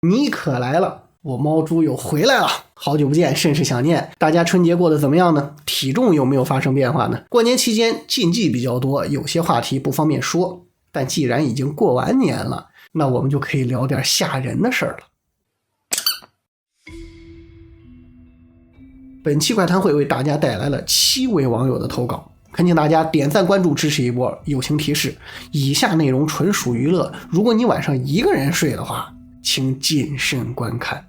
你可来了，我猫猪又回来了，好久不见，甚是想念。大家春节过得怎么样呢？体重有没有发生变化呢？过年期间禁忌比较多，有些话题不方便说，但既然已经过完年了，那我们就可以聊点吓人的事儿了。本期怪谈会为大家带来了7位网友的投稿，恳请大家点赞关注支持一波。友情提示，以下内容纯属娱乐，如果你晚上一个人睡的话，请谨慎观看。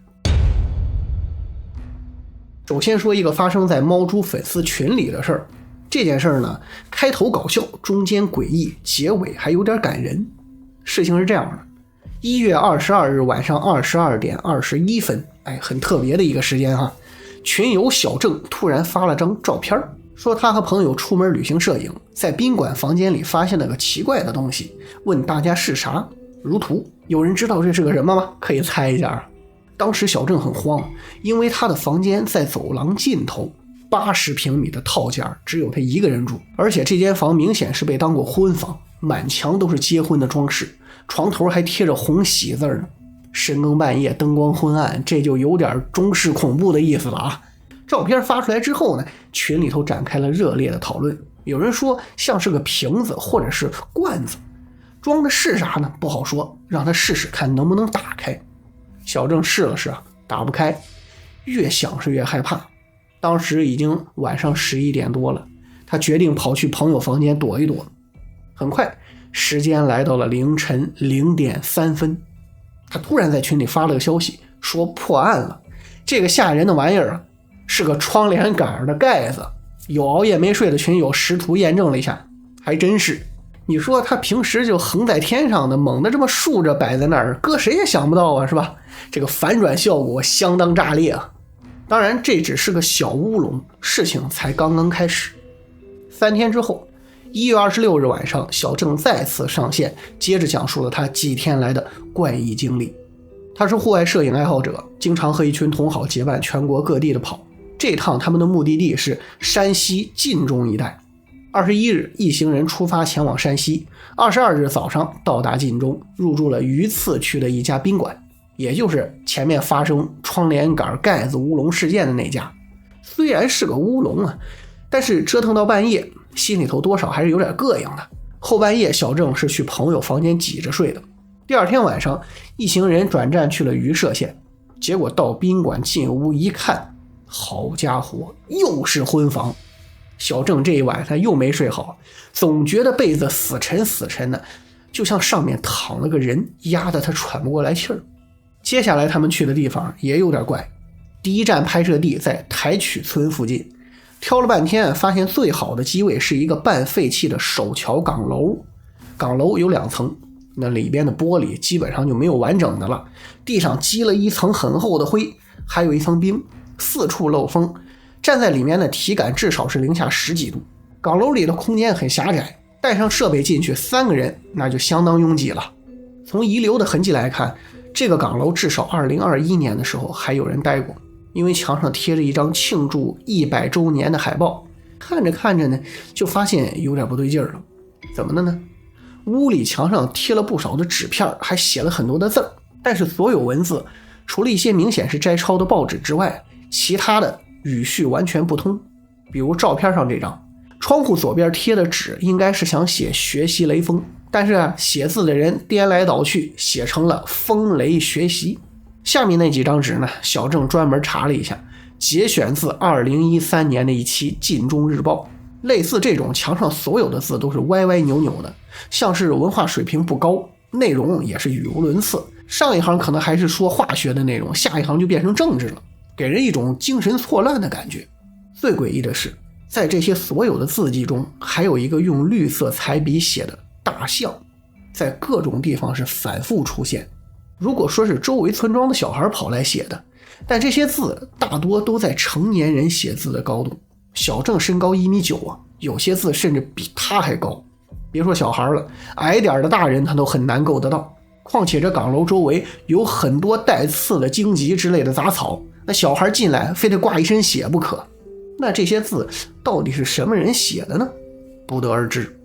首先说一个发生在猫猪粉丝群里的事儿。这件事儿呢，开头搞笑，中间诡异，结尾还有点感人。事情是这样的，1月22日晚上22点21分，很特别的一个时间哈。群友小郑突然发了张照片，说他和朋友出门旅行摄影，在宾馆房间里发现了个奇怪的东西，问大家是啥。如图，有人知道这是个什么吗？可以猜一下。当时小郑很慌，因为他的房间在走廊尽头，80平米的套间，只有他一个人住，而且这间房明显是被当过婚房，满墙都是结婚的装饰，床头还贴着红喜字呢。深更半夜，灯光昏暗，这就有点中式恐怖的意思了啊！照片发出来之后呢，群里头展开了热烈的讨论。有人说像是个瓶子或者是罐子，装的是啥呢？不好说，让他试试看能不能打开。小郑试了试啊，打不开，越想是越害怕。当时已经晚上11点多了，他决定跑去朋友房间躲一躲。很快，时间来到了凌晨0点3分。他突然在群里发了个消息，说破案了。这个吓人的玩意儿啊，是个窗帘杆的盖子。有熬夜没睡的群友实图验证了一下，还真是。你说他平时就横在天上的，猛的这么竖着摆在那儿，搁谁也想不到啊，是吧？这个反转效果相当炸裂啊！当然这只是个小乌龙，事情才刚刚开始。3天之后，1月26日晚上，小郑再次上线，接着讲述了他几天来的怪异经历。他是户外摄影爱好者，经常和一群同好结伴全国各地的跑。这趟他们的目的地是山西晋中一带。21日，一行人出发前往山西。22日早上到达晋中，入住了榆次区的一家宾馆，也就是前面发生窗帘杆盖子乌龙事件的那家。虽然是个乌龙啊，但是折腾到半夜，心里头多少还是有点膈应的。后半夜，小郑是去朋友房间挤着睡的。第二天晚上，一行人转战去了榆社县，结果到宾馆进屋一看，好家伙，又是婚房。小郑这一晚他又没睡好，总觉得被子死沉死沉的，就像上面躺了个人，压得他喘不过来气儿。接下来他们去的地方也有点怪，第一站拍摄地在台曲村附近，挑了半天发现最好的机位是一个半废弃的手桥岗楼。岗楼有2层，那里边的玻璃基本上就没有完整的了，地上积了一层很厚的灰，还有一层冰，四处漏风，站在里面的体感至少是零下10几度。岗楼里的空间很狭窄，带上设备进去3个人那就相当拥挤了。从遗留的痕迹来看，这个岗楼至少2021年的时候还有人待过，因为墙上贴着一张庆祝100周年的海报。看着看着呢，就发现有点不对劲儿了。怎么的呢？屋里墙上贴了不少的纸片，还写了很多的字儿，但是所有文字除了一些明显是摘抄的报纸之外，其他的语序完全不通。比如照片上这张，窗户左边贴的纸应该是想写学习雷锋，但是写字的人颠来倒去写成了风雷学习。下面那几张纸呢，小郑专门查了一下，节选自2013年的一期晋中日报。类似这种墙上所有的字都是歪歪扭扭的，像是文化水平不高，内容也是语无伦次。上一行可能还是说化学的内容，下一行就变成政治了，给人一种精神错乱的感觉。最诡异的是，在这些所有的字迹中，还有一个用绿色彩笔写的大象，在各种地方是反复出现。如果说是周围村庄的小孩跑来写的，但这些字大多都在成年人写字的高度。小郑身高1.9米啊，有些字甚至比他还高。别说小孩了，矮点的大人他都很难够得到。况且这岗楼周围有很多带刺的荆棘之类的杂草，那小孩进来非得挂一身血不可。那这些字到底是什么人写的呢？不得而知。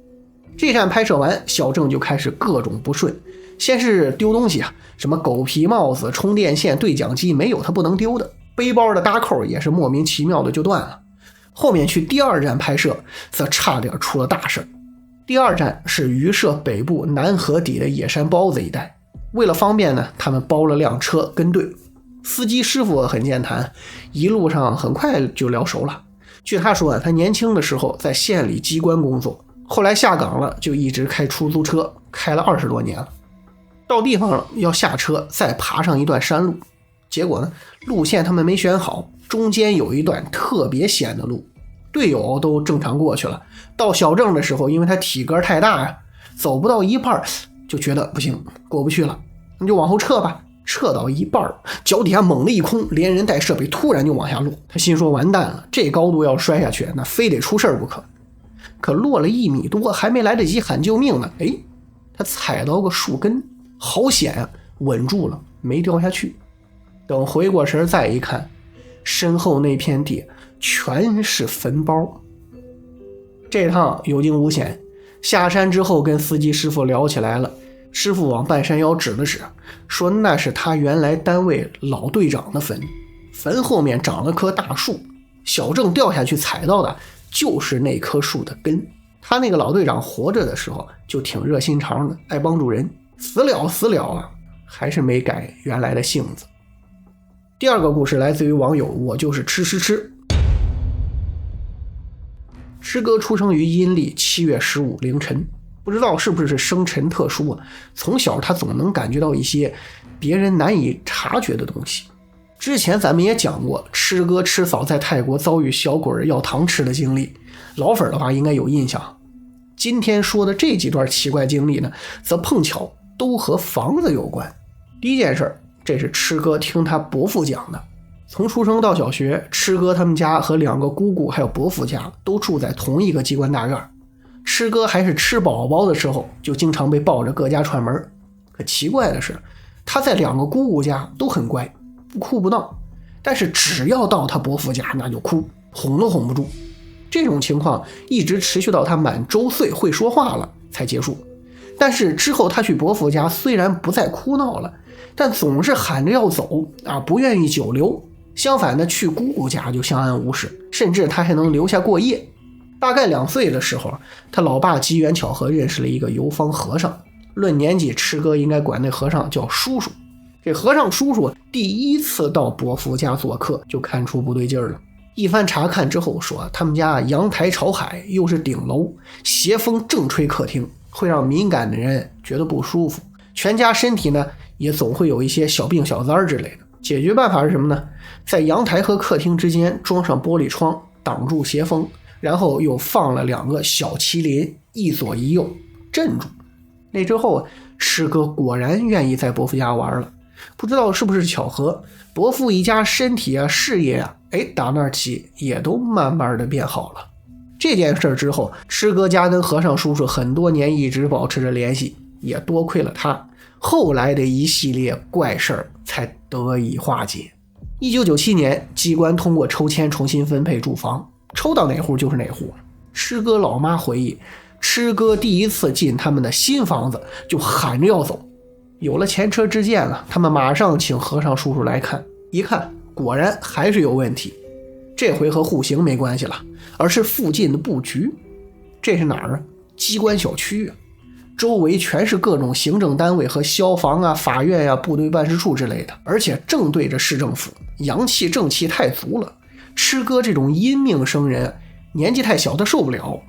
这站拍摄完，小郑就开始各种不顺，先是丢东西啊，什么狗皮帽子、充电线、对讲机，没有他不能丢的。背包的搭扣也是莫名其妙的就断了。后面去第二站拍摄，则差点出了大事。第二站是榆社北部南河底的野山包子一带，为了方便呢，他们包了辆车跟队。司机师傅很健谈，一路上很快就聊熟了。据他说，他年轻的时候在县里机关工作，后来下岗了，就一直开出租车，开了20多年了。到地方了，要下车再爬上一段山路，结果呢，路线他们没选好，中间有一段特别险的路，队友都正常过去了。到小郑的时候，因为他体格太大呀，走不到一半就觉得不行，过不去了，你就往后撤吧。撤到一半，脚底下猛地一空，连人带设备突然就往下落。他心说完蛋了，这高度要摔下去，那非得出事不可。可落了1米多，还没来得及喊救命呢，他踩到个树根，好险啊，稳住了，没掉下去。等回过神再一看，身后那片地全是坟包。这趟有惊无险，下山之后跟司机师傅聊起来了。师傅往半山腰指了指，说那是他原来单位老队长的坟，坟后面长了棵大树，小郑掉下去踩到的就是那棵树的根。他那个老队长活着的时候就挺热心肠的，爱帮助人，死了啊，还是没改原来的性子。第二个故事来自于网友我就是吃。吃哥出生于阴历7月15凌晨，不知道是不是生辰特殊啊，从小他总能感觉到一些别人难以察觉的东西。之前咱们也讲过吃哥吃嫂在泰国遭遇小鬼要糖吃的经历，老粉的话应该有印象。今天说的这几段奇怪经历呢，则碰巧都和房子有关。第一件事，这是吃哥听他伯父讲的。从出生到小学，吃哥他们家和2个姑姑还有伯父家都住在同一个机关大院。吃哥还是吃宝宝的时候，就经常被抱着各家串门。可奇怪的是，他在2个姑姑家都很乖，不哭不闹，但是只要到他伯父家那就哭，哄都哄不住。这种情况一直持续到他满周岁会说话了才结束。但是之后他去伯父家，虽然不再哭闹了，但总是喊着要走啊，不愿意久留。相反的，去姑姑家就相安无事，甚至他还能留下过夜。大概2岁的时候，他老爸机缘巧合认识了一个游方和尚，论年纪，吃哥应该管那和尚叫叔叔。这和尚叔叔第一次到伯父家做客，就看出不对劲了。一番查看之后说，他们家阳台朝海，又是顶楼，斜风正吹客厅，会让敏感的人觉得不舒服。全家身体呢，也总会有一些小病小灾之类的。解决办法是什么呢？在阳台和客厅之间装上玻璃窗，挡住斜风，然后又放了2个小麒麟，一左一右镇住。那之后，吃哥果然愿意在伯父家玩了。不知道是不是巧合，伯父一家身体啊、事业啊，打那儿起也都慢慢的变好了。这件事之后，吃哥家跟和尚叔叔很多年一直保持着联系，也多亏了他，后来的一系列怪事儿才得以化解。1997年，机关通过抽签重新分配住房，抽到哪户就是哪户。吃哥老妈回忆，吃哥第一次进他们的新房子就喊着要走。有了前车之鉴了，他们马上请和尚叔叔来看，一看果然还是有问题。这回和户型没关系了，而是附近的布局。这是哪儿啊？机关小区啊，周围全是各种行政单位和消防啊、法院啊、部队办事处之类的，而且正对着市政府，阳气正气太足了。吃哥这种阴命生人，年纪太小他受不了。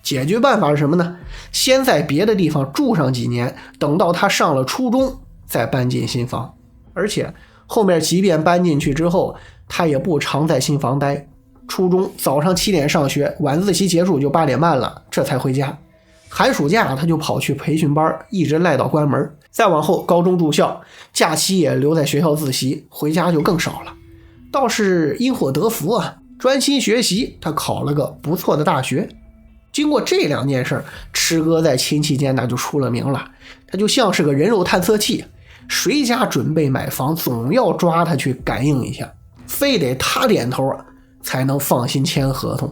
解决办法是什么呢？先在别的地方住上几年，等到他上了初中再搬进新房。而且后面即便搬进去之后，他也不常在新房待。初中早上7点上学，晚自习结束就8点半了，这才回家。寒暑假他就跑去培训班，一直赖到关门。再往后高中住校，假期也留在学校自习，回家就更少了。倒是因祸得福啊，专心学习，他考了个不错的大学。经过这2件事，吃哥在亲戚间那就出了名了。他就像是个人肉探测器，谁家准备买房总要抓他去感应一下，非得他点头才能放心签合同。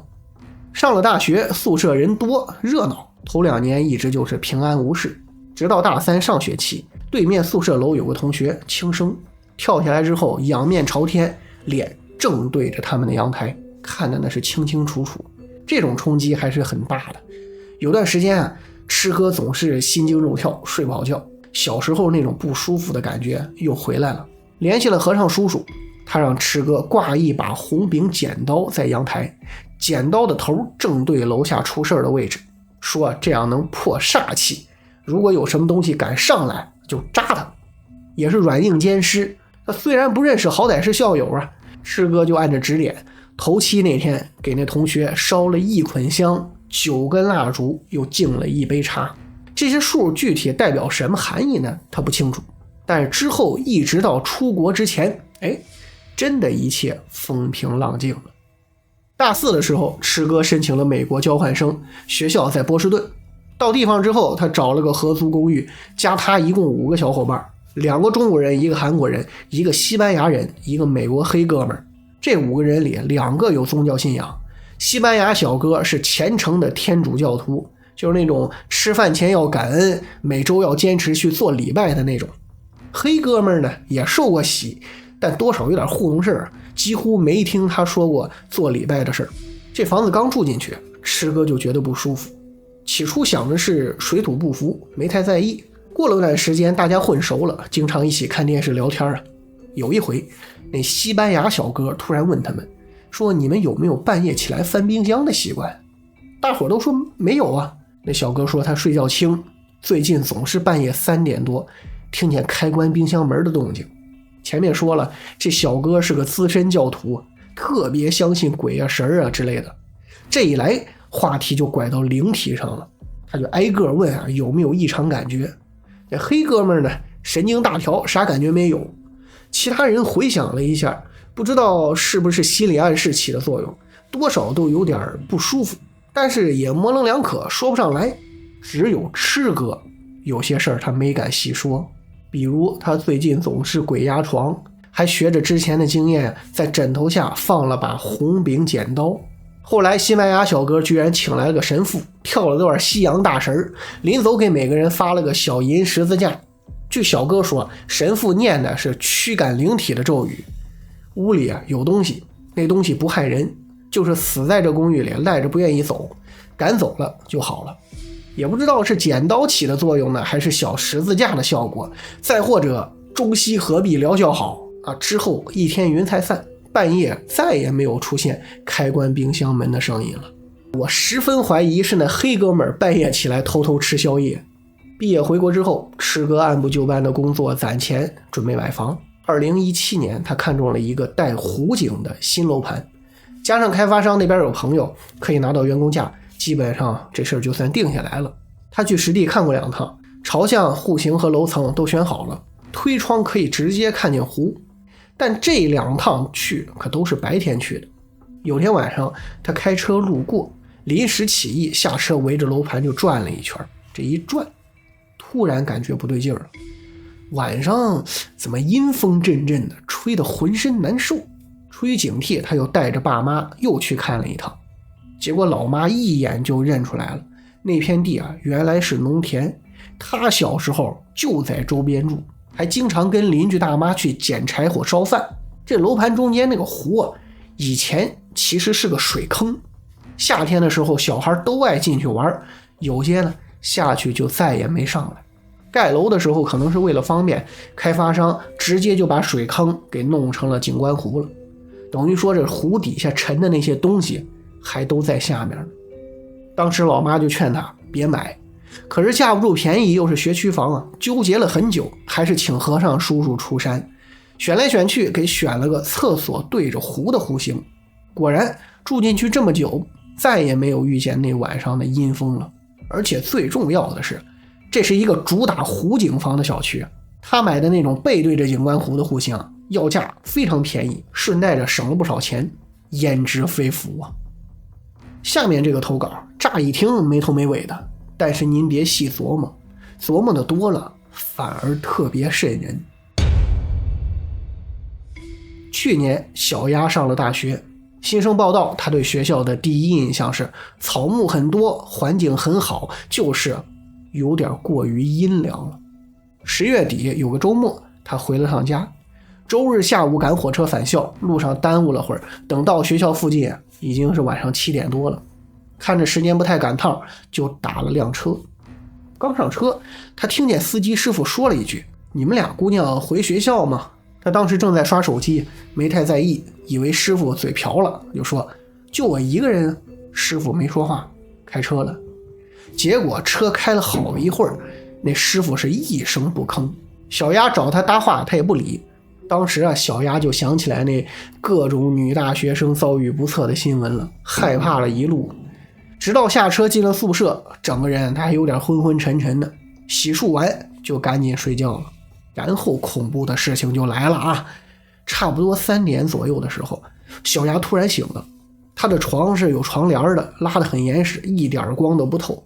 上了大学，宿舍人多热闹，头2年一直就是平安无事。直到大3上学期，对面宿舍楼有个同学轻生，跳下来之后仰面朝天，脸正对着他们的阳台，看的那是清清楚楚。这种冲击还是很大的。有段时间啊，吃哥总是心惊肉跳，睡不好觉，小时候那种不舒服的感觉又回来了。联系了和尚叔叔，他让吃哥挂一把红柄剪刀在阳台，剪刀的头正对楼下出事的位置，说这样能破煞气，如果有什么东西敢上来就扎他。也是软硬兼施，他虽然不认识，好歹是校友啊。吃哥就按着指点，头七那天给那同学烧了1捆香，9根蜡烛，又敬了1杯茶。这些数具体代表什么含义呢？他不清楚。但是之后一直到出国之前，真的一切风平浪静了。大4的时候，吃哥申请了美国交换生，学校在波士顿。到地方之后，他找了个合租公寓，加他一共5个小伙伴，2个中国人，1个韩国人，1个西班牙人，1个美国黑哥们儿。这5个人里2个有宗教信仰，西班牙小哥是虔诚的天主教徒，就是那种吃饭前要感恩，每周要坚持去做礼拜的那种。黑哥们儿呢也受过洗，但多少有点糊弄事儿，几乎没听他说过做礼拜的事儿。这房子刚住进去，吃哥就觉得不舒服，起初想的是水土不服，没太在意。过了段时间，大家混熟了，经常一起看电视聊天啊。有一回，那西班牙小哥突然问他们说：“你们有没有半夜起来翻冰箱的习惯？”大伙都说没有啊。那小哥说他睡觉轻，最近总是半夜3点多听见开关冰箱门的动静。前面说了，这小哥是个资深教徒，特别相信鬼啊神啊之类的。这一来话题就拐到灵体上了，他就挨个问啊有没有异常感觉。这黑哥们呢神经大条，啥感觉没有。其他人回想了一下，不知道是不是心理暗示起的作用，多少都有点不舒服，但是也模棱两可，说不上来。只有吃哥有些事儿他没敢细说，比如他最近总是鬼压床，还学着之前的经验在枕头下放了把红柄剪刀。后来西班牙小哥居然请来了个神父，跳了段西洋大神，临走给每个人发了个小银十字架。据小哥说，神父念的是驱赶灵体的咒语。屋里有东西，那东西不害人，就是死在这公寓里赖着不愿意走，赶走了就好了。也不知道是剪刀起的作用呢，还是小十字架的效果，再或者中西合璧疗效好啊。之后一天云彩散，半夜再也没有出现开关冰箱门的声音了。我十分怀疑是那黑哥们半夜起来偷偷吃宵夜。毕业回国之后，吃哥按部就班的工作攒钱准备买房。2017年他看中了一个带湖景的新楼盘，加上开发商那边有朋友可以拿到员工价，基本上这事儿就算定下来了。他去实地看过2趟，朝向、户型和楼层都选好了，推窗可以直接看见湖。但这2趟去可都是白天去的。有天晚上他开车路过，临时起意下车围着楼盘就转了一圈，这一转突然感觉不对劲儿了，晚上怎么阴风阵阵的，吹得浑身难受。出于警惕，他又带着爸妈又去看了一趟。结果老妈一眼就认出来了，那片地原来是农田，他小时候就在周边住，还经常跟邻居大妈去捡柴火烧饭。这楼盘中间那个湖以前其实是个水坑，夏天的时候小孩都爱进去玩，有些呢下去就再也没上来。盖楼的时候可能是为了方便，开发商直接就把水坑给弄成了景观湖了，等于说这湖底下沉的那些东西还都在下面。当时老妈就劝他别买，可是架不住便宜，又是学区房纠结了很久，还是请和尚叔叔出山，选来选去给选了个厕所对着湖的湖型。果然住进去这么久，再也没有遇见那晚上的阴风了。而且最重要的是，这是一个主打湖景房的小区，他买的那种背对着景观湖的户型要价非常便宜，顺带着省了不少钱，颜值非凡啊。下面这个投稿乍一听没头没尾的，但是您别细琢磨，琢磨的多了反而特别瘆人。去年小丫上了大学，新生报道，他对学校的第一印象是草木很多，环境很好，就是有点过于阴凉了。10月底有个周末，他回了趟家。周日下午赶火车返校，路上耽误了会儿，等到学校附近已经是晚上7点多了。看着时间不太赶趟，就打了辆车。刚上车，他听见司机师傅说了一句：“你们俩姑娘回学校吗？”他当时正在刷手机，没太在意，以为师傅嘴瓢了，就说：“就我一个人。”师傅没说话，开车了。结果车开了好一会儿，那师傅是一声不吭。小丫找他搭话，他也不理。当时小丫就想起来那各种女大学生遭遇不测的新闻了，害怕了一路。直到下车进了宿舍，整个人他还有点昏昏沉沉的，洗漱完就赶紧睡觉了。然后恐怖的事情就来了差不多3点左右的时候，小丫突然醒了。他的床是有床帘的，拉得很严实，一点光都不透。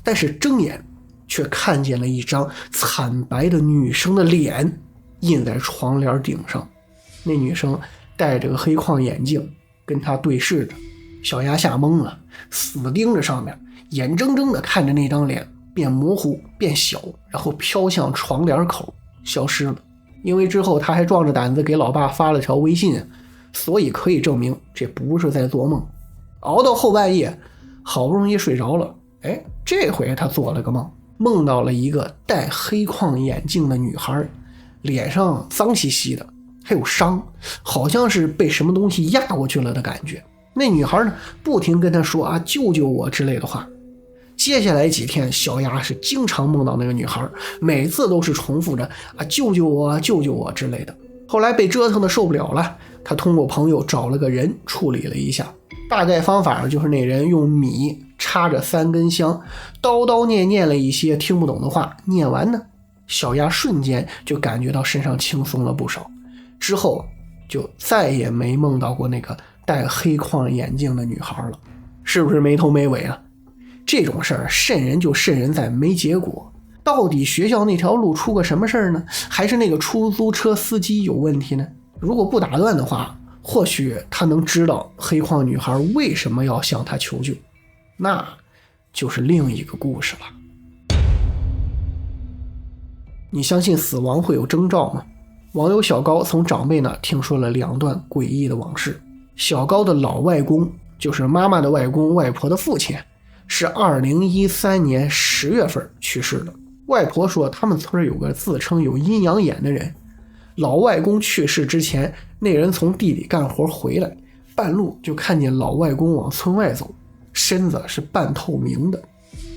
但是睁眼却看见了一张惨白的女生的脸印在床帘顶上。那女生戴着个黑框眼镜，跟他对视着。小丫吓懵了，死盯着上面，眼睁睁地看着那张脸变模糊变小，然后飘向床帘口消失了。因为之后他还壮着胆子给老爸发了条微信，所以可以证明这不是在做梦。熬到后半夜，好不容易睡着了，这回他做了个梦，梦到了一个戴黑框眼镜的女孩，脸上脏兮兮的，还有伤，好像是被什么东西压过去了的感觉。那女孩呢，不停跟他说救救我之类的话。接下来几天，小丫是经常梦到那个女孩，每次都是重复着救救我救救我之类的。后来被折腾的受不了了，他通过朋友找了个人处理了一下。大概方法就是那人用米插着3根香，叨叨念念了一些听不懂的话。念完呢，小丫瞬间就感觉到身上轻松了不少，之后就再也没梦到过那个戴黑框眼镜的女孩了。是不是没头没尾啊？这种事儿瘆人就瘆人在没结果，到底学校那条路出个什么事儿呢？还是那个出租车司机有问题呢？如果不打断的话，或许他能知道黑框女孩为什么要向他求救，那就是另一个故事了。你相信死亡会有征兆吗？网友小高从长辈那听说了2段诡异的往事。小高的老外公，就是妈妈的外公外婆的父亲，是2013年10月份去世的。外婆说他们村有个自称有阴阳眼的人，老外公去世之前，那人从地里干活回来，半路就看见老外公往村外走，身子是半透明的。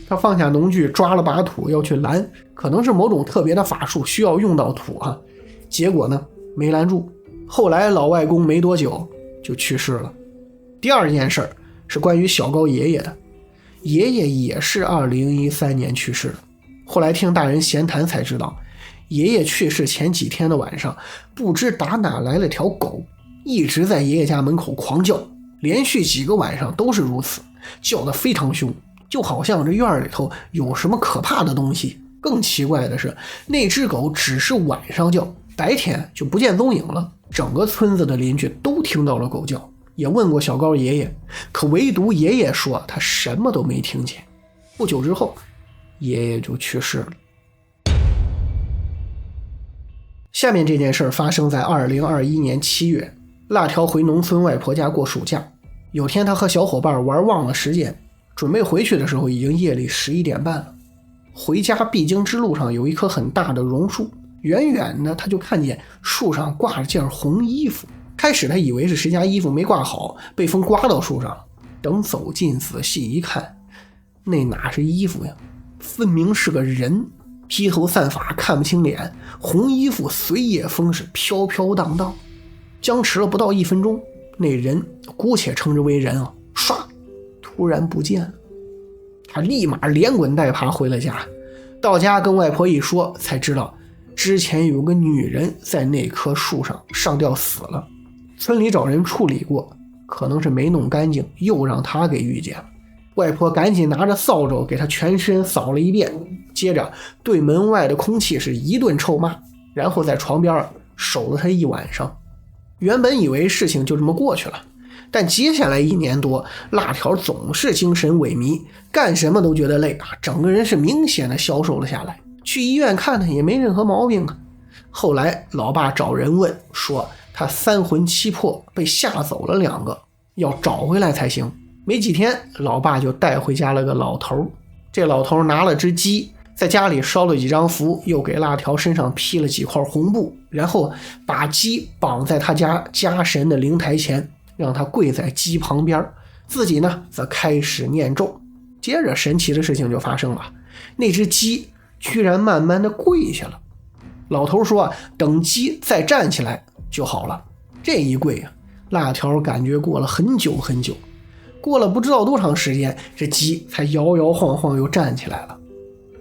他放下农具，抓了把土要去拦，可能是某种特别的法术需要用到土结果呢没拦住。后来老外公没多久就去世了。第二件事是关于小高爷爷的，爷爷也是2013年去世的。后来听大人闲谈才知道，爷爷去世前几天的晚上，不知打哪来了条狗，一直在爷爷家门口狂叫，连续几个晚上都是如此，叫得非常凶，就好像这院里头有什么可怕的东西。更奇怪的是，那只狗只是晚上叫，白天就不见踪影了。整个村子的邻居都听到了狗叫，也问过小高爷爷，可唯独爷爷说他什么都没听见。不久之后，爷爷就去世了。下面这件事发生在2021年7月，辣条回农村外婆家过暑假。有天他和小伙伴玩忘了时间，准备回去的时候已经夜里11点半了。回家必经之路上有一棵很大的榕树，远远的他就看见树上挂着件红衣服。开始他以为是谁家衣服没挂好，被风刮到树上了。等走近仔细一看，那哪是衣服呀，分明是个人，披头散发，看不清脸，红衣服随夜风是飘飘荡荡。僵持了不到1分钟，那人姑且称之为人唰突然不见了。他立马连滚带爬回了家，到家跟外婆一说，才知道之前有个女人在那棵树上上吊死了，村里找人处理过，可能是没弄干净，又让他给遇见了。外婆赶紧拿着扫帚给他全身扫了一遍，接着对门外的空气是一顿臭骂，然后在床边守了他一晚上。原本以为事情就这么过去了，但接下来1年多，辣条总是精神萎靡，干什么都觉得累整个人是明显的消瘦了下来。去医院看看也没任何毛病啊。后来老爸找人问，说他三魂七魄被吓走了2个，要找回来才行。没几天，老爸就带回家了个老头。这老头拿了只鸡，在家里烧了几张符，又给辣条身上披了几块红布，然后把鸡绑在他家家神的灵台前，让他跪在鸡旁边，自己呢则开始念咒。接着神奇的事情就发生了，那只鸡居然慢慢的跪下了。老头说等鸡再站起来就好了。这一跪啊，辣条感觉过了很久很久，过了不知道多长时间，这鸡才摇摇晃晃又站起来了。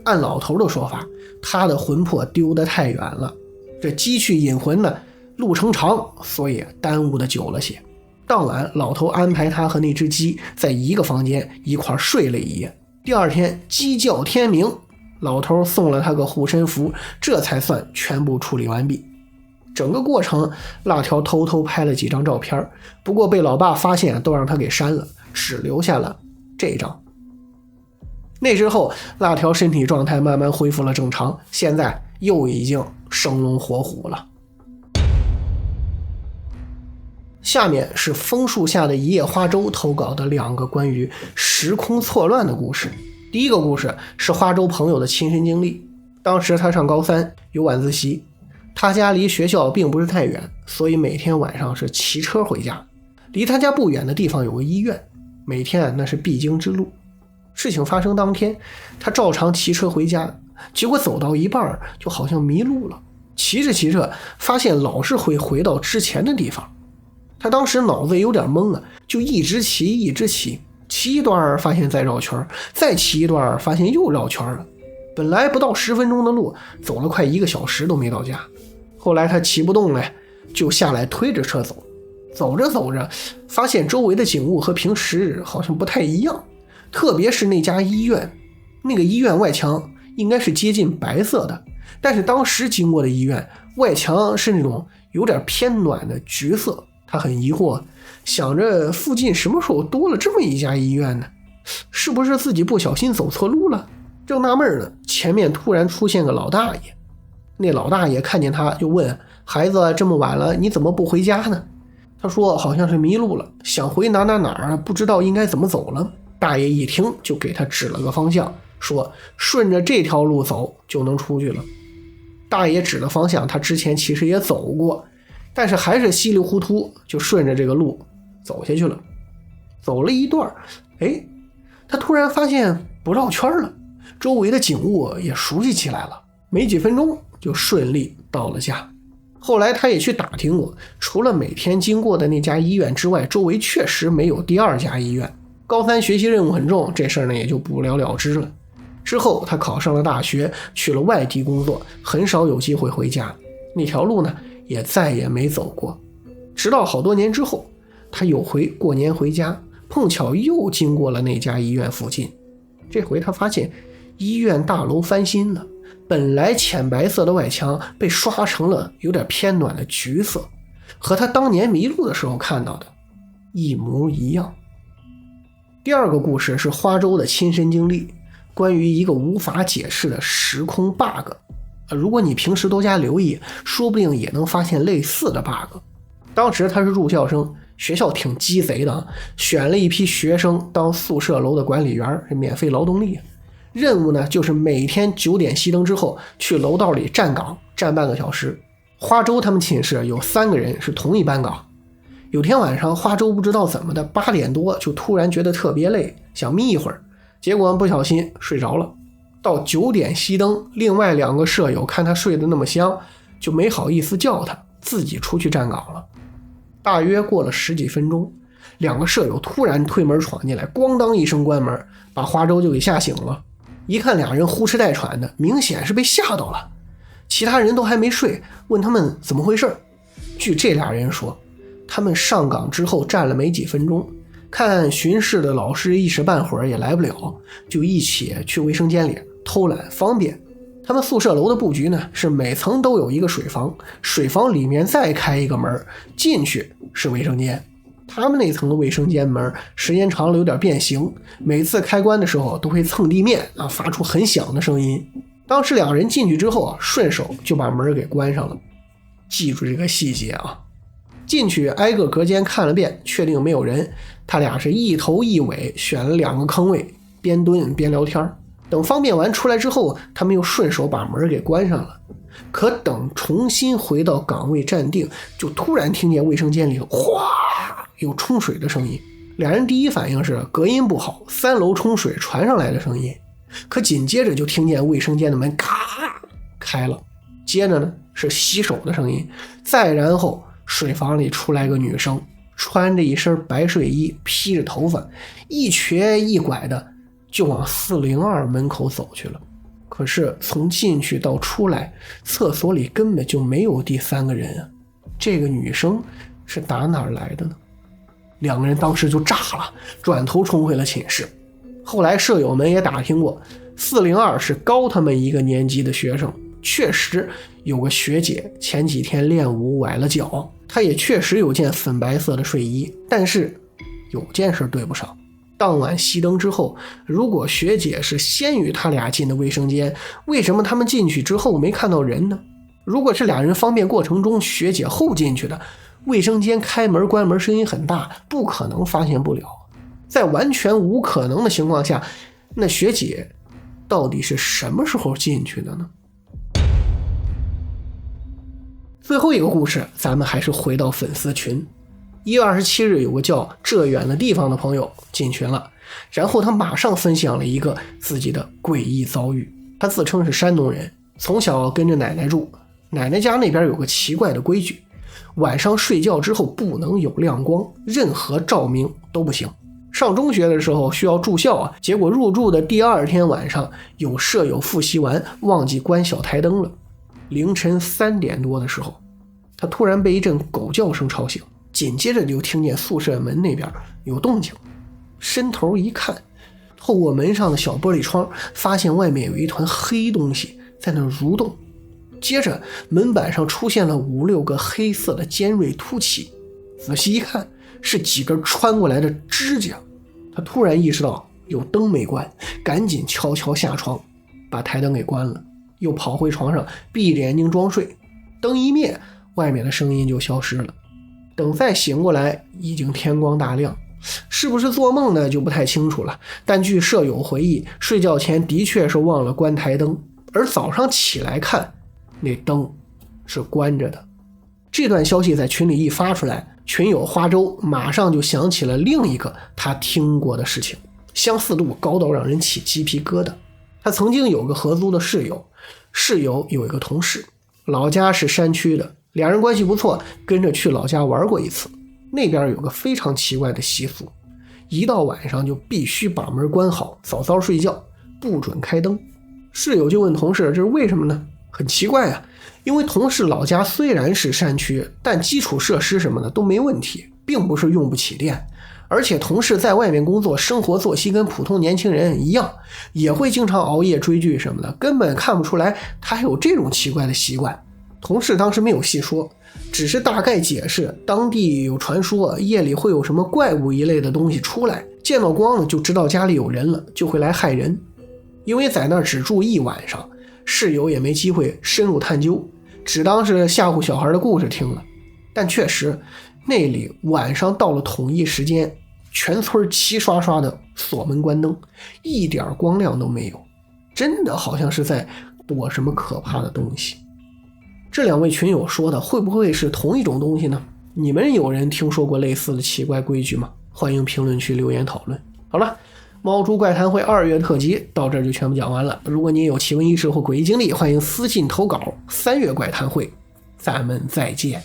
按老头的说法，他的魂魄丢得太远了，这鸡去引魂呢路程长，所以耽误的久了些。当晚老头安排他和那只鸡在一个房间一块睡了一夜。第二天鸡叫天明，老头送了他个护身符，这才算全部处理完毕。整个过程辣条偷偷拍了几张照片，不过被老爸发现都让他给删了，只留下了这张。那之后辣条身体状态慢慢恢复了正常，现在又已经生龙活虎了。下面是枫树下的一叶花舟投稿的2个关于时空错乱的故事。第一个故事是花舟朋友的亲身经历。当时他上高3，有晚自习，他家离学校并不是太远，所以每天晚上是骑车回家。离他家不远的地方有个医院，每天那是必经之路。事情发生当天，他照常骑车回家，结果走到一半就好像迷路了，骑着骑着发现老是会回到之前的地方。他当时脑子有点懵啊，就一直骑一直骑，骑一段发现再绕圈，再骑一段发现又绕圈了。本来不到10分钟的路，走了快1个小时都没到家。后来他骑不动了，就下来推着车走。走着走着，发现周围的景物和平时好像不太一样，特别是那家医院，那个医院外墙应该是接近白色的，但是当时经过的医院外墙是那种有点偏暖的橘色。他很疑惑，想着附近什么时候多了这么一家医院呢？是不是自己不小心走错路了？正纳闷呢，前面突然出现个老大爷。那老大爷看见他就问，孩子这么晚了你怎么不回家呢？他说好像是迷路了，想回哪儿，不知道应该怎么走了。大爷一听就给他指了个方向，说顺着这条路走就能出去了。大爷指的方向他之前其实也走过，但是还是稀里糊涂就顺着这个路走下去了。走了一段，他突然发现不绕圈了，周围的景物也熟悉起来了，没几分钟就顺利到了家。后来他也去打听过，除了每天经过的那家医院之外，周围确实没有第2家医院。高3学习任务很重，这事儿呢也就不了了之了。之后他考上了大学，去了外地工作，很少有机会回家，那条路呢也再也没走过。直到好多年之后，他有回过年回家，碰巧又经过了那家医院附近。这回他发现医院大楼翻新了，本来浅白色的外墙被刷成了有点偏暖的橘色，和他当年迷路的时候看到的一模一样。第2个故事是花舟的亲身经历，关于一个无法解释的时空 bug。如果你平时多加留意，说不定也能发现类似的 bug。当时他是入校生，学校挺鸡贼的，选了一批学生当宿舍楼的管理员，是免费劳动力。任务呢就是每天9点熄灯之后去楼道里站岗，站半个小时。花舟他们寝室有3个人是同一班岗。有天晚上花舟不知道怎么的8点多就突然觉得特别累，想眯一会儿，结果不小心睡着了。到9点熄灯，另外2个舍友看他睡得那么香，就没好意思叫他，自己出去站岗了。大约过了10几分钟，2个舍友突然推门闯进来，咣当一声关门，把花舟就给吓醒了。一看俩人呼哧带喘的，明显是被吓到了。其他人都还没睡，问他们怎么回事。据这俩人说，他们上岗之后站了没几分钟，看巡视的老师一时半会儿也来不了，就一起去卫生间里偷懒方便。他们宿舍楼的布局呢，是每层都有一个水房，水房里面再开一个门，进去是卫生间。他们那层的卫生间门时间长了有点变形，每次开关的时候都会蹭地面发出很响的声音。当时两人进去之后啊，顺手就把门给关上了。记住这个细节啊！进去挨个隔间看了遍，确定没有人，他俩是一头一尾选了2个坑位，边蹲边聊天。等方便完出来之后，他们又顺手把门给关上了。可等重新回到岗位站定，就突然听见卫生间里哗有冲水的声音。两人第一反应是隔音不好，3楼冲水传上来的声音。可紧接着就听见卫生间的门咔开了，接着呢是洗手的声音，再然后水房里出来个女生，穿着一身白睡衣，披着头发，一瘸一拐的就往402门口走去了。可是从进去到出来，厕所里根本就没有第3个人啊！这个女生是打哪儿来的呢？两个人当时就炸了，转头冲回了寝室。后来舍友们也打听过，402是高他们一个年级的学生，确实有个学姐前几天练舞崴了脚，她也确实有件粉白色的睡衣，但是有件事对不上。当晚熄灯之后，如果学姐是先于他俩进的卫生间，为什么他们进去之后没看到人呢？如果是俩人方便过程中学姐后进去的，卫生间开门关门声音很大，不可能发现不了。在完全无可能的情况下，那学姐到底是什么时候进去的呢？最后一个故事，咱们还是回到粉丝群。1月27日有个叫这远的地方的朋友进群了，然后他马上分享了一个自己的诡异遭遇。他自称是山东人，从小跟着奶奶住，奶奶家那边有个奇怪的规矩，晚上睡觉之后不能有亮光，任何照明都不行。上中学的时候需要住校啊，结果入住的第2天晚上，有舍友复习完忘记关小台灯了。凌晨3点多的时候，他突然被一阵狗叫声吵醒，紧接着就听见宿舍门那边有动静，伸头一看，透过门上的小玻璃窗，发现外面有一团黑东西在那蠕动。接着门板上出现了5、6个黑色的尖锐凸起，仔细一看是几根穿过来的指甲。他突然意识到有灯没关，赶紧悄悄下床把台灯给关了，又跑回床上闭着眼睛装睡。灯一灭，外面的声音就消失了。等再醒过来，已经天光大亮。是不是做梦呢就不太清楚了，但据舍友回忆，睡觉前的确是忘了关台灯，而早上起来看，那灯是关着的。这段消息在群里一发出来，群友花粥马上就想起了另一个他听过的事情，相似度高到让人起鸡皮疙瘩。他曾经有个合租的室友，室友有一个同事，老家是山区的，两人关系不错，跟着去老家玩过一次。那边有个非常奇怪的习俗，一到晚上就必须把门关好，早早睡觉，不准开灯。室友就问同事，这是为什么呢？很奇怪啊，因为同事老家虽然是山区，但基础设施什么的都没问题，并不是用不起电。而且同事在外面工作，生活作息跟普通年轻人一样，也会经常熬夜追剧什么的，根本看不出来他还有这种奇怪的习惯。同事当时没有细说，只是大概解释当地有传说夜里会有什么怪物一类的东西出来，见到光了就知道家里有人了，就会来害人。因为在那儿只住一晚上，室友也没机会深入探究，只当是吓唬小孩的故事听了。但确实那里晚上到了统一时间，全村齐刷刷的锁门关灯，一点光亮都没有，真的好像是在躲什么可怕的东西。这两位群友说的会不会是同一种东西呢？你们有人听说过类似的奇怪规矩吗？欢迎评论区留言讨论。好了，猫猪怪谈会2月特辑到这儿就全部讲完了。如果你有奇闻异事或诡异经历，欢迎私信投稿。3月怪谈会咱们再见。